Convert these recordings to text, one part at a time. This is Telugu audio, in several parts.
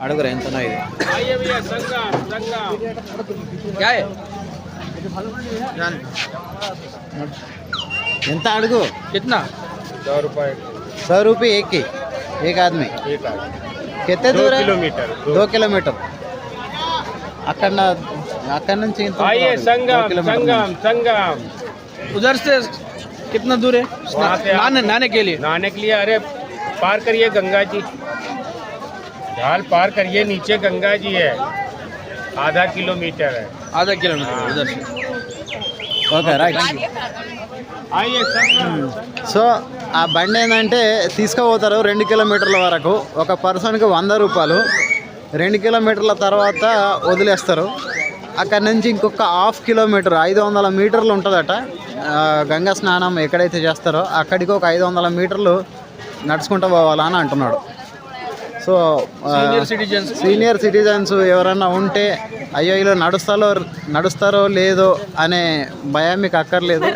అడుగురా ఎంతనా ఇది ఎంత అడుగు कितना 100 रुपए 100 रुपये एक आदमी कितने दूर है? 2 किलोमीटर अక్కడ నుంచి ఇంత आइए संगम उधर से कितना दूर है नहाने के लिए अरे पार करिए गंगा जी ढाल पार करिए नीचे गंगा जी है आधा किलोमीटर है उधर से ఓకే రైట్ आइए संगम సో ఆ బండి ఏంటంటే తీసుకుపోతారు 2 కిలోమీటర్ల వరకు ఒక పర్సన్కి 100 రూపాయలు 2 కిలోమీటర్ల తర్వాత వదిలేస్తారు అక్కడ నుంచి ఇంకొక హాఫ్ కిలోమీటర్ 500 మీటర్లు ఉంటుందట గంగా స్నానం ఎక్కడైతే చేస్తారో అక్కడికి ఒక 500 మీటర్లు నడుచుకుంటూ పోవాలని అంటున్నాడు సో సీనియర్ సిటిజన్స్ ఎవరన్నా ఉంటే అయ్యో ఇలా నడుస్తారో లేదో అనే భయం మీకు అక్కర్లేదు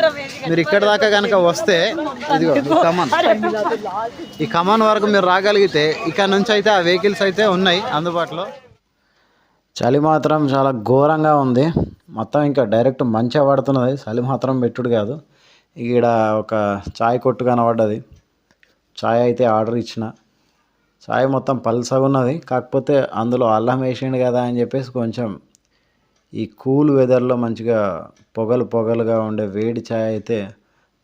మీరు ఇక్కడ దాకా కనుక వస్తే ఇదిగో ఈ కమాన్ వరకు మీరు రాగలిగితే ఇక్కడ నుంచి అయితే ఆ వెహికల్స్ అయితే ఉన్నాయి అందుబాటులో చలి మాత్రం చాలా ఘోరంగా ఉంది మొత్తం ఇంకా డైరెక్ట్ మంచిగా పడుతున్నది చలి మాత్రం పెట్టుడు కాదు ఇక్కడ ఒక చాయ్ కొట్టు కనబడ్డది చాయ్ అయితే ఆర్డర్ ఇచ్చిన చాయ్ మొత్తం పల్సగా ఉన్నది కాకపోతే అందులో అల్లం వేసిండు కదా అని చెప్పేసి కొంచెం ఈ కూల్ వెదర్లో మంచిగా పొగలుగా ఉండే వేడి చాయ్ అయితే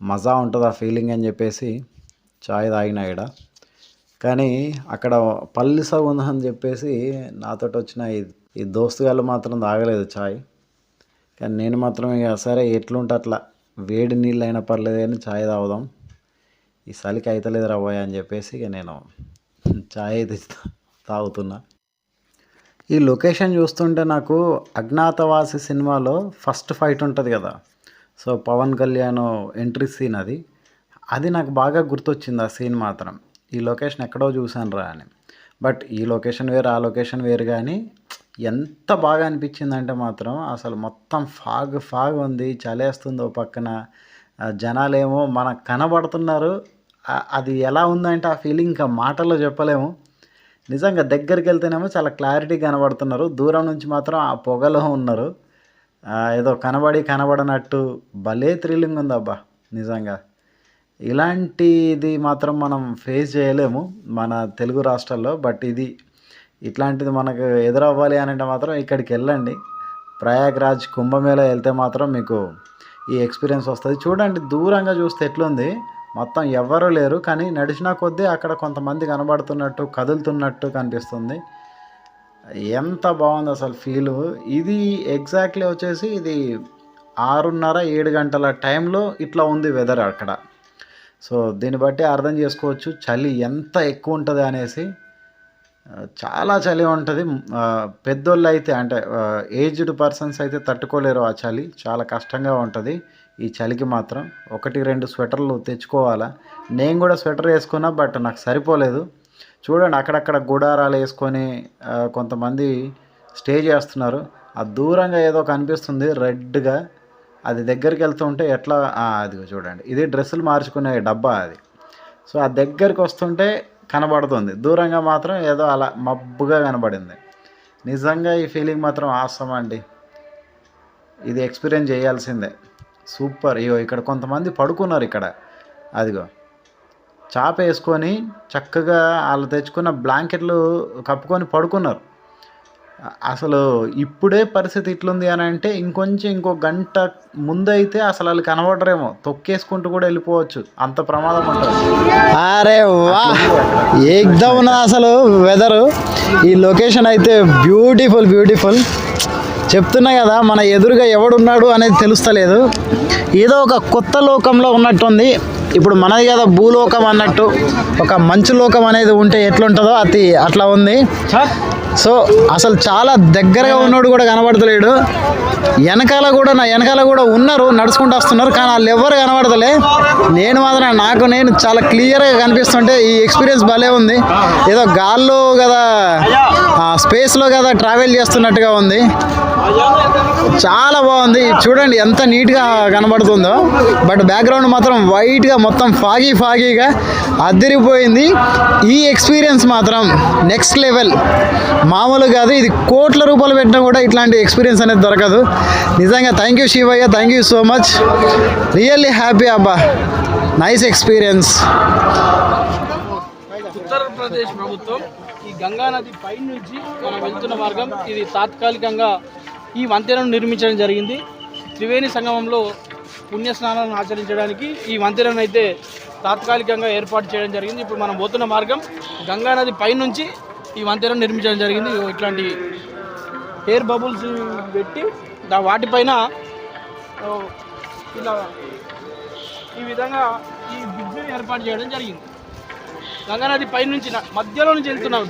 మజా ఉంటుంది ఆ ఫీలింగ్ అని చెప్పేసి చాయ్ తాగిన ఇక్కడ కానీ అక్కడ పల్సగా ఉందని చెప్పేసి నాతో వచ్చిన ఈ దోస్తుగాళ్ళు మాత్రం తాగలేదు చాయ్ కానీ నేను మాత్రం ఇక సరే ఎట్లుంటే అట్లా వేడి నీళ్ళు అయినా పర్లేదు కానీ చాయ్ తాగుదాం ఈ చలికి అవుతలేదు రాబోయే అని చెప్పేసి ఇక నేను చాయ్ అయితే తాగుతున్నా ఈ లొకేషన్ చూస్తుంటే నాకు అజ్ఞాతవాసి సినిమాలో ఫస్ట్ ఫైట్ ఉంటుంది కదా so Pawan Kalyan entry scene అది నాకు బాగా గుర్తొచ్చింది ఆ సీన్ మాత్రం ఈ లొకేషన్ ఎక్కడో చూశాను రా అని బట్ ఈ లొకేషన్ వేరు ఆ లొకేషన్ వేరు కానీ ఎంత బాగా అనిపించిందంటే మాత్రం అసలు మొత్తం ఫాగ్ ఉంది చలేస్తుంది ఓ పక్కన జనాలేమో మనకు కనబడుతున్నారు అది ఎలా ఉందంటే ఆ ఫీలింగ్ ఇంకా మాటల్లో చెప్పలేము నిజంగా దగ్గరికి వెళ్తేనేమో చాలా క్లారిటీ కనబడుతున్నారు దూరం నుంచి మాత్రం ఆ పొగలో ఉన్నారు ఏదో కనబడనట్టు భలే థ్రిల్లింగ్ ఉంది అబ్బా నిజంగా ఇలాంటిది మాత్రం మనం ఫేస్ చేయలేము మన తెలుగు రాష్ట్రాల్లో బట్ ఇట్లాంటిది మనకు ఎదురవ్వాలి అని అంటే మాత్రం ఇక్కడికి వెళ్ళండి ప్రయాగ్రాజ్ కుంభమేళా వెళ్తే మాత్రం మీకు ఈ ఎక్స్పీరియన్స్ వస్తుంది చూడండి దూరంగా చూస్తే ఎట్లుంది మొత్తం ఎవ్వరూ లేరు కానీ నడిచిన కొద్దీ అక్కడ కొంతమంది కనబడుతున్నట్టు కదులుతున్నట్టు కనిపిస్తుంది ఎంత బాగుంది అసలు ఫీలు ఇది ఎగ్జాక్ట్లీ వచ్చేసి ఇది 6:30-7 గంటల టైంలో ఇట్లా ఉంది వెదర్ అక్కడ సో దీన్ని బట్టి అర్థం చేసుకోవచ్చు చలి ఎంత ఎక్కువ ఉంటుంది అనేసి చాలా చలి ఉంటుంది పెద్దోళ్ళు అయితే అంటే ఏజ్డ్ పర్సన్స్ అయితే తట్టుకోలేరు ఆ చలి చాలా కష్టంగా ఉంటుంది ఈ చలికి మాత్రం 1-2 స్వెటర్లు తెచ్చుకోవాలా నేను కూడా స్వెటర్ వేసుకున్నా బట్ నాకు సరిపోలేదు చూడండి అక్కడక్కడ గుడారాలు వేసుకొని కొంతమంది స్టే చేస్తున్నారు ఆ దూరంగా ఏదో కనిపిస్తుంది రెడ్గా అది దగ్గరికి వెళ్తుంటే ఎట్లా అది చూడండి ఇది డ్రెస్సులు మార్చుకునే డబ్బా అది సో ఆ దగ్గరికి వస్తుంటే కనబడుతుంది దూరంగా మాత్రం ఏదో అలా మబ్బుగా కనబడింది నిజంగా ఈ ఫీలింగ్ మాత్రం ఆసమ్ అండి ఇది ఎక్స్పీరియన్స్ చేయాల్సిందే సూపర్ ఇక్కడ కొంతమంది పడుకున్నారు ఇక్కడ అదిగో చాప వేసుకొని చక్కగా వాళ్ళు తెచ్చుకున్న బ్లాంకెట్లు కప్పుకొని పడుకున్నారు అసలు ఇప్పుడే పరిస్థితి ఇట్లుంది అని అంటే ఇంకో గంట ముందైతే అసలు వాళ్ళు కనబడరేమో తొక్కేసుకుంటూ కూడా వెళ్ళిపోవచ్చు అంత ప్రమాదం ఉంటుంది అరే వా ఏకదమ్ అసలు వెదరు ఈ లొకేషన్ అయితే బ్యూటిఫుల్ చెప్తున్నా కదా మన ఎదురుగా ఎవడున్నాడు అనేది తెలుస్తలేదు ఏదో ఒక కొత్త లోకంలో ఉన్నట్టుంది ఇప్పుడు మనది కదా భూలోకం అన్నట్టు ఒక మంచు లోకం అనేది ఉంటే ఎట్లుంటుందో అది అట్లా ఉంది సో అసలు చాలా దగ్గరగా ఉన్నోడు కూడా కనబడతలేడు వెనకాల కూడా ఉన్నారు నడుచుకుంటూ వస్తున్నారు కానీ వాళ్ళు ఎవరు కనబడతలే నేను మాత్రం నేను చాలా క్లియర్గా కనిపిస్తుంటే ఈ ఎక్స్పీరియన్స్ భలే ఉంది ఏదో గాల్లో కదా స్పేస్లో కదా ట్రావెల్ చేస్తున్నట్టుగా ఉంది చాలా బాగుంది. చూడండి ఎంత నీట్గా కనబడుతుందో. బట్ బ్యాక్గ్రౌండ్ మాత్రం వైట్గా మొత్తం ఫాగీగా అదిరిపోయింది. ఈ ఎక్స్పీరియన్స్ మాత్రం నెక్స్ట్ లెవెల్, మామూలు కాదు. ఇది కోట్ల రూపాయలు పెట్టినా కూడా ఇట్లాంటి ఎక్స్పీరియన్స్ అనేది దొరకదు. నిజంగా thank you Shivayya, thank you so much. Really happy అబ్బా, నైస్ ఎక్స్పీరియన్స్. ఉత్తరప్రదేశ్ ప్రభుత్వం ఈ గంగా నది పై నుంచి మనం వెళ్తున్న మార్గం ఇది తాత్కాలికంగా ఈ వంతెనను నిర్మించడం జరిగింది. త్రివేణి సంగమంలో పుణ్యస్నానాలను ఆచరించడానికి ఈ వంతెనను అయితే తాత్కాలికంగా ఏర్పాటు చేయడం జరిగింది. ఇప్పుడు మనం పోతున్న మార్గం గంగా నది పై నుంచి ఈ వంతెనను నిర్మించడం జరిగింది. ఇట్లాంటి ఎయిర్ బబుల్స్ పెట్టి వాటిపైన ఇలా ఈ విధంగా ఈ బ్రిడ్జిని ఏర్పాటు చేయడం జరిగింది. గంగానది పై నుంచి మధ్యలో నుంచి వెళ్తున్నాం.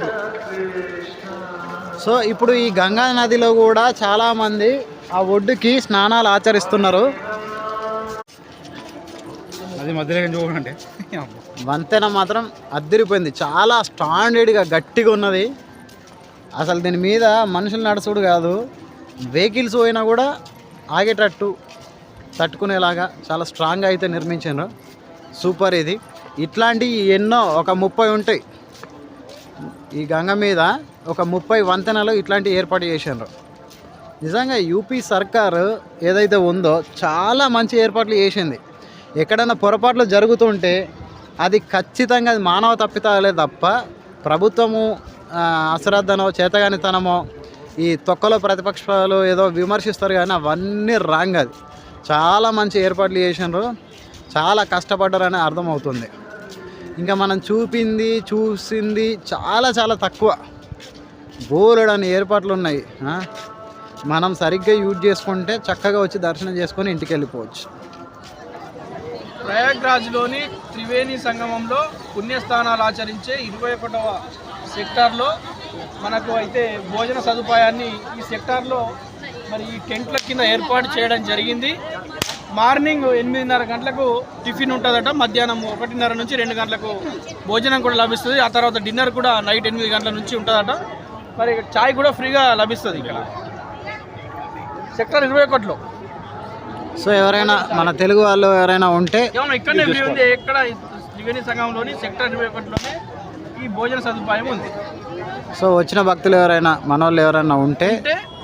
సో ఇప్పుడు ఈ గంగా నదిలో కూడా చాలామంది ఆ ఒడ్డుకి స్నానాలు ఆచరిస్తున్నారు. అది మధ్యలో చూడండి, వంతెన మాత్రం అద్దరిపోయింది. చాలా స్టాండర్డ్గా గట్టిగా ఉన్నది. అసలు దీని మీద మనుషులు నడుచుడు కాదు, వెహికల్స్ పోయినా కూడా ఆగేటట్టు తట్టుకునేలాగా చాలా స్ట్రాంగ్గా అయితే నిర్మించారు. సూపర్. ఇది ఇట్లాంటివి ఎన్నో ఒక 30 ఉంటాయి. ఈ గంగ మీద ఒక 30 వంతెనలు ఇట్లాంటివి ఏర్పాటు చేశారు. నిజంగా యూపీ సర్కారు ఏదైతే ఉందో చాలా మంచి ఏర్పాట్లు చేసింది. ఎక్కడైనా పొరపాట్లు జరుగుతుంటే అది ఖచ్చితంగా అది మానవ తప్పితాలే తప్ప ప్రభుత్వము అశ్రద్ధనో చేతగానితనమో ఈ తొక్కలో ప్రతిపక్షాలు ఏదో విమర్శిస్తారు, కానీ అవన్నీ రాంగ్. అది చాలా మంచి ఏర్పాట్లు చేసినారు, చాలా కష్టపడ్డారని అర్థమవుతుంది. ఇంకా మనం చూసింది చాలా తక్కువ. బోలెడని ఏర్పాట్లు ఉన్నాయి. మనం సరిగ్గా యూజ్ చేసుకుంటే చక్కగా వచ్చి దర్శనం చేసుకొని ఇంటికి వెళ్ళిపోవచ్చు. ప్రయాగ్రాజ్లోని త్రివేణి సంగమంలో పుణ్యస్థానాలు ఆచరించే 21వ సెక్టార్లో మనకు అయితే భోజన సదుపాయాన్ని ఈ సెక్టార్లో మరి ఈ టెంట్ల కింద ఏర్పాటు చేయడం జరిగింది. మార్నింగ్ 8:30 గంటలకు టిఫిన్ ఉంటుందట, మధ్యాహ్నం 1:30 నుంచి 2 గంటలకు భోజనం కూడా లభిస్తుంది. ఆ తర్వాత డిన్నర్ కూడా నైట్ 8 గంటల నుంచి ఉంటుందట. మరి చాయ్ కూడా ఫ్రీగా లభిస్తుంది ఇక్కడ సెక్టార్ 21లో. సో ఎవరైనా మన తెలుగు వాళ్ళు ఎవరైనా ఉంటే ఇక్కడనే ఉంది, ఎక్కడ త్రివేణి సంగంలోని సెక్టార్ 21లోనే ఈ భోజన సదుపాయం ఉంది. సో వచ్చిన భక్తులు ఎవరైనా మన వాళ్ళు ఎవరైనా ఉంటే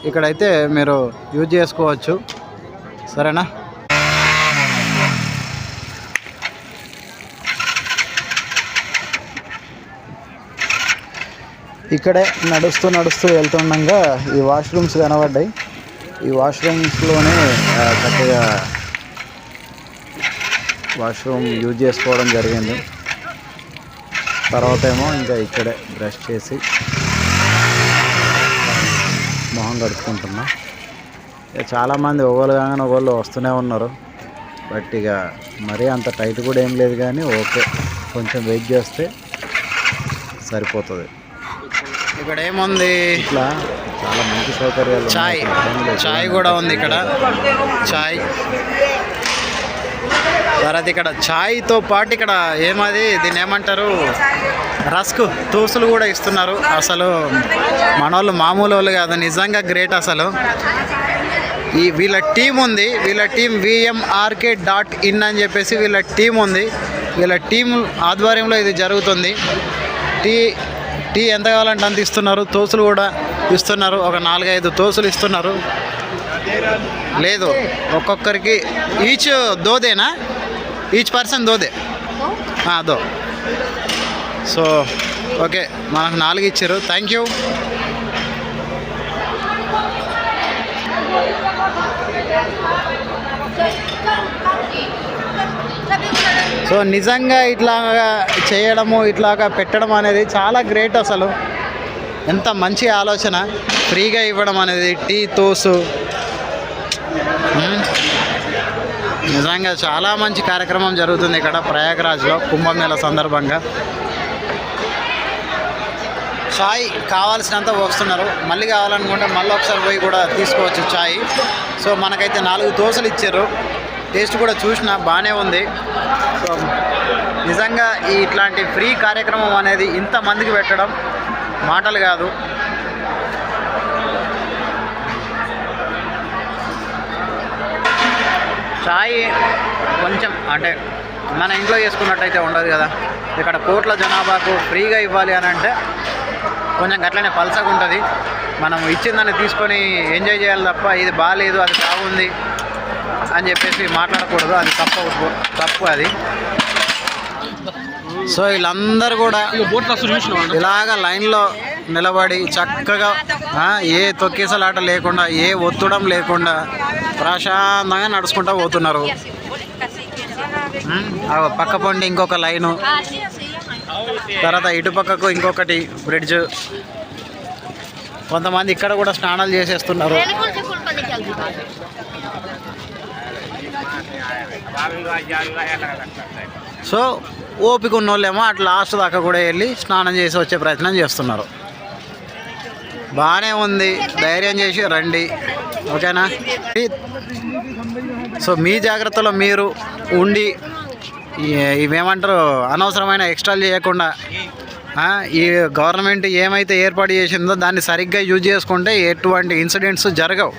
ఇక్కడైతే మీరు యూజ్ చేసుకోవచ్చు. సరేనా? ఇక్కడే నడుస్తూ వెళ్తుండగా ఈ వాష్రూమ్స్ కనబడ్డాయి. ఈ వాష్రూమ్స్లోనే చక్కగా వాష్రూమ్ యూజ్ చేసుకోవడం జరిగింది. తర్వాత ఏమో ఇంకా ఇక్కడే బ్రష్ చేసి మొహం కడుక్కుంటున్నా. చాలామంది ఒకళ్ళు కాగానే ఒకళ్ళు వస్తూనే ఉన్నారు. బట్ ఇక మరీ అంత టైట్ కూడా ఏం లేదు, కానీ ఓకే, కొంచెం వెయిట్ చేస్తే సరిపోతుంది. ఇక్కడ ఏముంది, ఇట్లా చాలా మంచి సౌకర్యాలు. చాయ్ కూడా ఉంది ఇక్కడ. చాయ్ తర్వాత ఇక్కడ చాయ్తో పాటు ఇక్కడ ఏమది దీన్ని ఏమంటారు, రస్క్ తోసులు కూడా ఇస్తున్నారు. అసలు మనోళ్ళు మామూలు వాళ్ళు కాదు, నిజంగా గ్రేట్. అసలు వీళ్ళ టీం ఉంది, వీళ్ళ టీం VMRK.in అని చెప్పేసి వీళ్ళ టీం ఉంది. వీళ్ళ టీం ఆధ్వర్యంలో ఇది జరుగుతుంది. టీ ఎంత కావాలంటే అంత ఇస్తున్నారు. తోసులు కూడా ఇస్తున్నారు, ఒక 4-5 తోసులు ఇస్తున్నారు. లేదు, ఒక్కొక్కరికి ఈచ్ దోదేనా, ఈచ్ పర్సన్ దోదే దో. సో ఓకే, మనకు 4 ఇచ్చారు. Thank you. సో నిజంగా ఇట్లాగా చేయడము, ఇట్లాగా పెట్టడం అనేది చాలా గ్రేట్. అసలు ఎంత మంచి ఆలోచన, ఫ్రీగా ఇవ్వడం అనేది. టీ, తోసు నిజంగా చాలా మంచి కార్యక్రమం జరుగుతుంది ఇక్కడ ప్రయాగ్రాజ్లో కుంభమేళ సందర్భంగా. చాయ్ కావాల్సినంత వస్తున్నారు. మళ్ళీ కావాలనుకుంటే మళ్ళీ ఒకసారి పోయి కూడా తీసుకోవచ్చు చాయ్. సో మనకైతే 4 దోశలు ఇచ్చారు. టేస్ట్ కూడా చూసినా బాగానే ఉంది. సో నిజంగా ఇట్లాంటి ఫ్రీ కార్యక్రమం అనేది ఇంతమందికి పెట్టడం మాటలు కాదు. చాయ్ కొంచెం అంటే మన ఇంట్లో చేసుకున్నట్టయితే ఉండదు కదా, ఇక్కడ కోట్ల జనాభాకు ఫ్రీగా ఇవ్వాలి అని అంటే కొంచెం గట్లనే పల్సగా ఉంటుంది. మనం ఇచ్చిందని తీసుకొని ఎంజాయ్ చేయాలి తప్ప ఇది బాగాలేదు అది బాగుంది అని చెప్పేసి మాట్లాడకూడదు. అది తప్పు అది. సో వీళ్ళందరూ కూడా ఇలాగ లైన్లో నిలబడి చక్కగా ఏ తొక్కేసలాట లేకుండా ఏ ఒత్తుడం లేకుండా ప్రశాంతంగా నడుచుకుంటూ పోతున్నారు. పక్క పండి ఇంకొక లైను, తర్వాత ఇటు పక్కకు ఇంకొకటి బ్రిడ్జ్. కొంతమంది ఇక్కడ కూడా స్నానాలు చేసేస్తున్నారు. సో ఓపిక ఉన్న వాళ్ళేమో అట్లా లాస్ట్ దాకా కూడా వెళ్ళి స్నానం చేసి వచ్చే ప్రయత్నం చేస్తున్నారు. బాగానే ఉంది, ధైర్యం చేసి రండి, ఓకేనా? సో మీ జాగ్రత్తలో మీరు ఉండి ఇవేమంటారు అనవసరమైన ఎక్స్ట్రాలు చేయకుండా ఈ గవర్నమెంట్ ఏమైతే ఏర్పాటు చేసిందో దాన్ని సరిగ్గా యూజ్ చేసుకుంటే ఎటువంటి ఇన్సిడెంట్స్ జరగవు.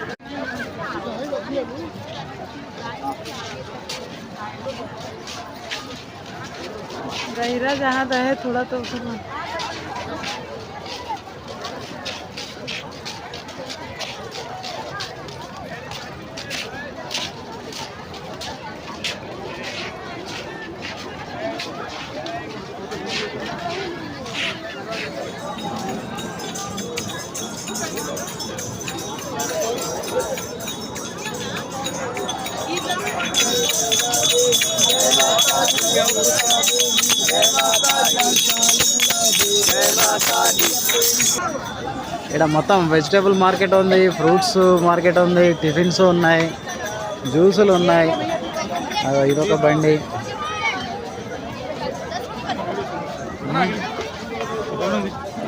गहरा जहाँ रहे थोड़ा तो ఇక్కడ మొత్తం వెజిటేబుల్ మార్కెట్ ఉంది, ఫ్రూట్స్ మార్కెట్ ఉంది, టిఫిన్స్ ఉన్నాయి, జ్యూసులు ఉన్నాయి. ఇదొక బండి.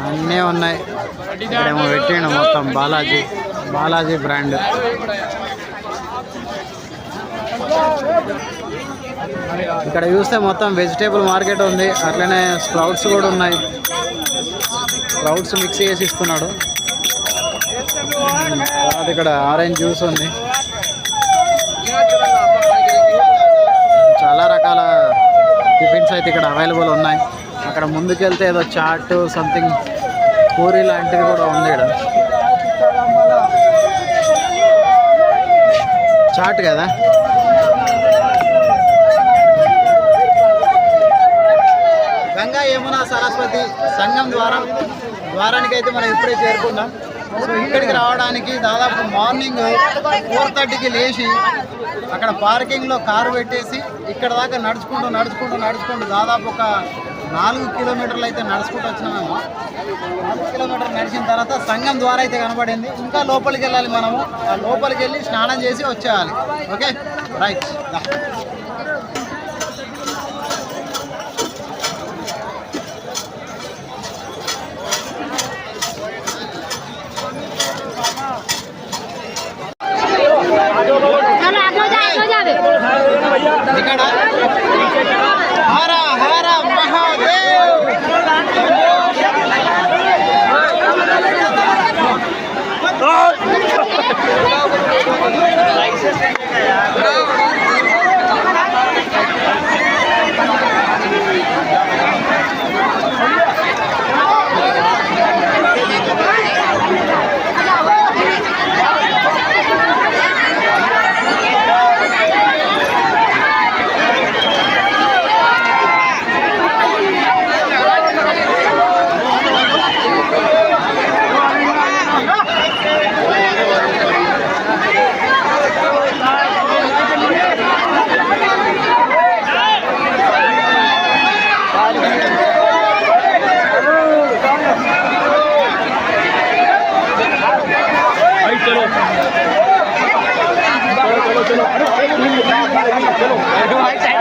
అన్నీ ఉన్నాయి. ఇక్కడేమో పెట్టిండు మొత్తం బాలాజీ బ్రాండ్. ఇక్కడ చూస్తే మొత్తం వెజిటేబుల్ మార్కెట్ ఉంది, అట్లనే స్ప్రౌట్స్ కూడా ఉన్నాయి. స్ప్రౌట్స్ మిక్స్ చేసి ఇస్తున్నాడు. తర్వాత ఇక్కడ ఆరెంజ్ జ్యూస్ ఉంది. చాలా రకాల టిఫిన్స్ అయితే ఇక్కడ అవైలబుల్ ఉన్నాయి. అక్కడ ముందుకెళ్తే ఏదో చాట్ సంథింగ్ పూరి లాంటిది కూడా ఉంది. ఇక్కడ చాట్ కదా. గంగా యమున సరస్వతి సంగం ద్వారానికి అయితే మనం ఇప్పుడే చేరుకున్నాం. సో ఇక్కడికి రావడానికి దాదాపు మార్నింగ్ 4:30కి లేచి అక్కడ పార్కింగ్లో కారు పెట్టేసి ఇక్కడ దాకా నడుచుకుంటూ దాదాపు ఒక 4 కిలోమీటర్లు అయితే నడుచుకుంటూ వచ్చినామేమో. 4 కిలోమీటర్లు నడిచిన తర్వాత సంగం ద్వారా అయితే కనబడింది. ఇంకా లోపలికి వెళ్ళాలి మనము. ఆ లోపలికి వెళ్ళి స్నానం చేసి వచ్చేయాలి. Okay, right. ఇక్కడ హర హర మహాదేవ్.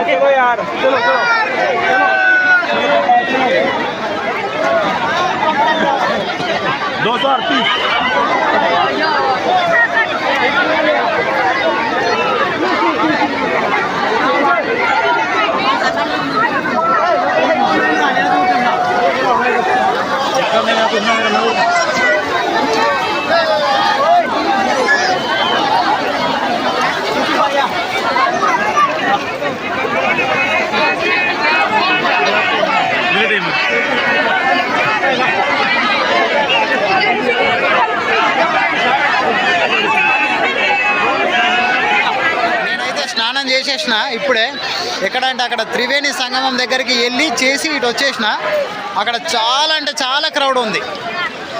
चलो यार, चलो 238 Vaya. చేసిన ఇప్పుడే. ఎక్కడంటే అక్కడ త్రివేణి సంగమం దగ్గరికి వెళ్ళి చేసి ఇటు వచ్చేసిన. అక్కడ చాలా అంటే చాలా క్రౌడ్ ఉంది.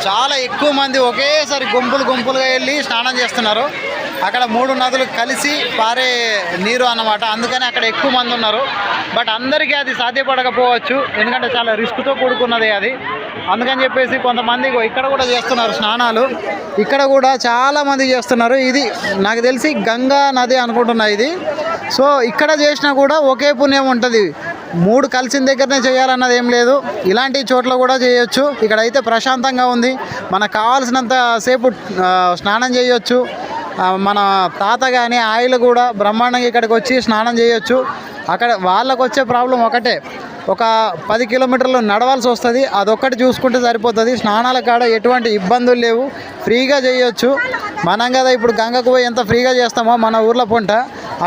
చాలా ఎక్కువ మంది ఒకేసారి గుంపులుగా వెళ్ళి స్నానం చేస్తున్నారు. అక్కడ 3 నదులు కలిసి పారే నీరు అన్నమాట. అందుకని అక్కడ ఎక్కువ మంది ఉన్నారు. బట్ అందరికీ అది సాధ్యపడకపోవచ్చు, ఎందుకంటే చాలా రిస్క్తో కూడుకున్నది అది. అందుకని చెప్పేసి కొంతమంది ఇక్కడ కూడా చేస్తున్నారు స్నానాలు. ఇక్కడ కూడా చాలామంది చేస్తున్నారు. ఇది నాకు తెలిసి గంగా నది అనుకుంటున్నా ఇది. సో ఇక్కడ చేసినా కూడా ఒకే పుణ్యం ఉంటుంది. 3 కలిసిన దగ్గరనే చేయాలన్నది ఏం లేదు. ఇలాంటి చోట్ల కూడా చేయొచ్చు. ఇక్కడైతే ప్రశాంతంగా ఉంది. మనకు కావాల్సినంత సేపు స్నానం చేయొచ్చు. మన తాత కానీ ఆయిల్ కూడా బ్రహ్మాండంగా ఇక్కడికి వచ్చి స్నానం చేయొచ్చు. అక్కడ వాళ్ళకు వచ్చే ప్రాబ్లం ఒకటే, ఒక 10 కిలోమీటర్లు నడవాల్సి వస్తుంది. అదొక్కటి చూసుకుంటే సరిపోతుంది. స్నానాల కాడ ఎటువంటి ఇబ్బందులు లేవు, ఫ్రీగా చేయొచ్చు. మనం కదా ఇప్పుడు గంగకు పోయి ఎంత ఫ్రీగా చేస్తామో మన ఊర్లో పొంట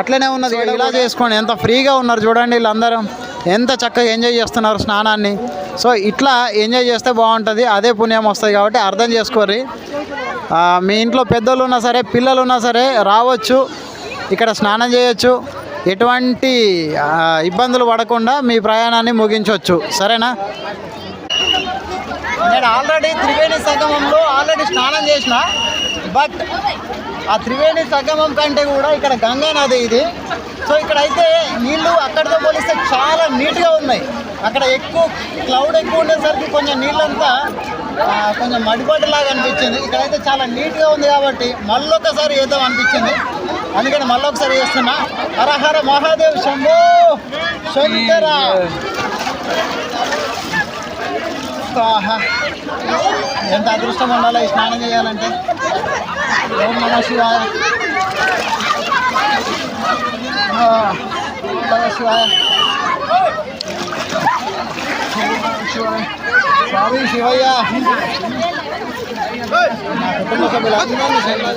అట్లనే ఉన్నది. ఇలా చేసుకోండి, ఎంత ఫ్రీగా ఉన్నారు చూడండి. వీళ్ళందరూ ఎంత చక్కగా ఎంజాయ్ చేస్తున్నారు స్నానాన్ని. సో ఇట్లా ఎంజాయ్ చేస్తే బాగుంటుంది, అదే పుణ్యం వస్తుంది. కాబట్టి అర్థం చేసుకోర్రి. మీ ఇంట్లో పెద్దలు ఉన్నా సరే, పిల్లలు ఉన్నా సరే రావచ్చు, ఇక్కడ స్నానం చేయొచ్చు. ఎటువంటి ఇబ్బందులు పడకుండా మీ ప్రయాణాన్ని ముగించవచ్చు. సరేనా? నేను ఆల్రెడీ త్రివేణి సంగమంలో స్నానం చేసిన. బట్ ఆ త్రివేణి సంగమం కంటే కూడా ఇక్కడ గంగా నది ఇది. సో ఇక్కడైతే నీళ్ళు అక్కడితో పోలిస్తే చాలా నీట్గా ఉన్నాయి. అక్కడ క్లౌడ్ ఎక్కువ ఉండేసరికి కొంచెం నీళ్ళంతా కొంచెం మడిపాటిలాగా అనిపించింది. ఇక్కడైతే చాలా నీట్గా ఉంది కాబట్టి మళ్ళొకసారి చేద్దాం అనిపించింది. అందుకని మళ్ళొకసారి చేస్తున్నా. హర హర మహాదేవ్ శంభో శంకర. ఎంత అదృష్టం ఉండాలి ఈ స్నానం చేయాలంటే. ఓం నమ శివాయ, ఓం నమ శివాయ, స్వామి శివయ్య. నా కుటుంబ సభ్యులందరూ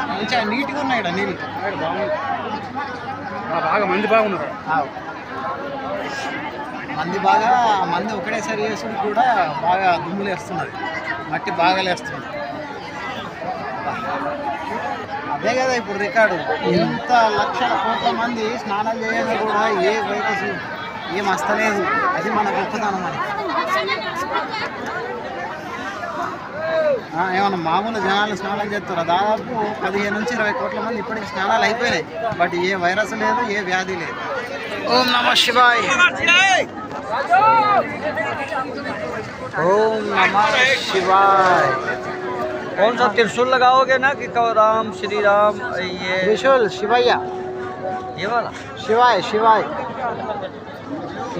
మంచిగా నీట్గా ఉన్నాయి ఇక్కడ నీళ్ళు. బాగా మంది బాగున్నారు. మంది ఒకటేసారి వేసుకుని కూడా బాగా దుమ్ములు వేస్తున్నది, మట్టి బాగా లేస్తుంది. అదే కదా ఇప్పుడు రికార్డు. ఇంత లక్షల కోట్ల మంది స్నానం చేయగా కూడా ఏ వైరస్ ఏం వస్తలేదు. అది మన గొప్పతనం. అని ఏమన్నా మామూలు జనాలు స్నానం చేస్తారు. దాదాపు 15 నుంచి 20 కోట్ల మంది ఇప్పటికి స్నానాలు అయిపోయినాయి. బట్ ఏ వైరస్ లేదు, ఏ వ్యాధి లేదు. ఓం నమ శివాయ, ఓం నమ శివాయ. कौन सा त्रिशूल लगाओगे ना कि राम श्री राम ये त्रिशूल शिवయ్య, ये वाला शिवाय शिवाय,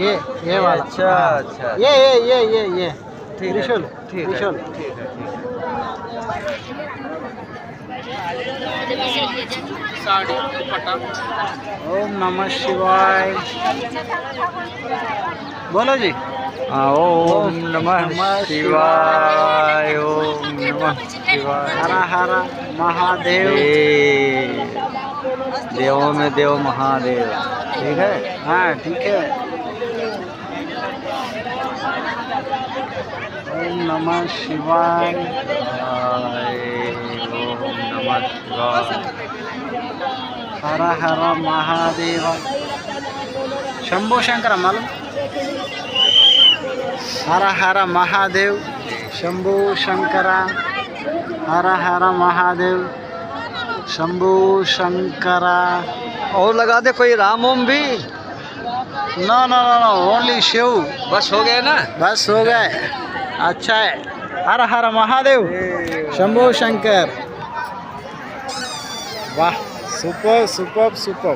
ये वाला. अच्छा अच्छा, ये त्रिशूल त्रिशूल. साड़ी दुपट्टा. ओम नमः शिवाय. बोलो जी. ओम नमः शिवाय, ओम नमः शिवाय. हर हर महादेव. देवों में देव महादेव. ठीक है, हाँ ठीक है. ओम नमः शिवाय, ओम नमः शिवाय. हर हर महादेव. शंभो शंकर मालूम. हर हर महादेव, शंभो शंकर. हर हर महादेव, शंभो शंकर. और लगा दे कोई राम ओम भी. No no no no, only Shiv. बस हो गया ना, बस हो गए. अच्छा है. हर हर महादेव, शंभो शंकर. वाह, सुपर सुपर सुपर.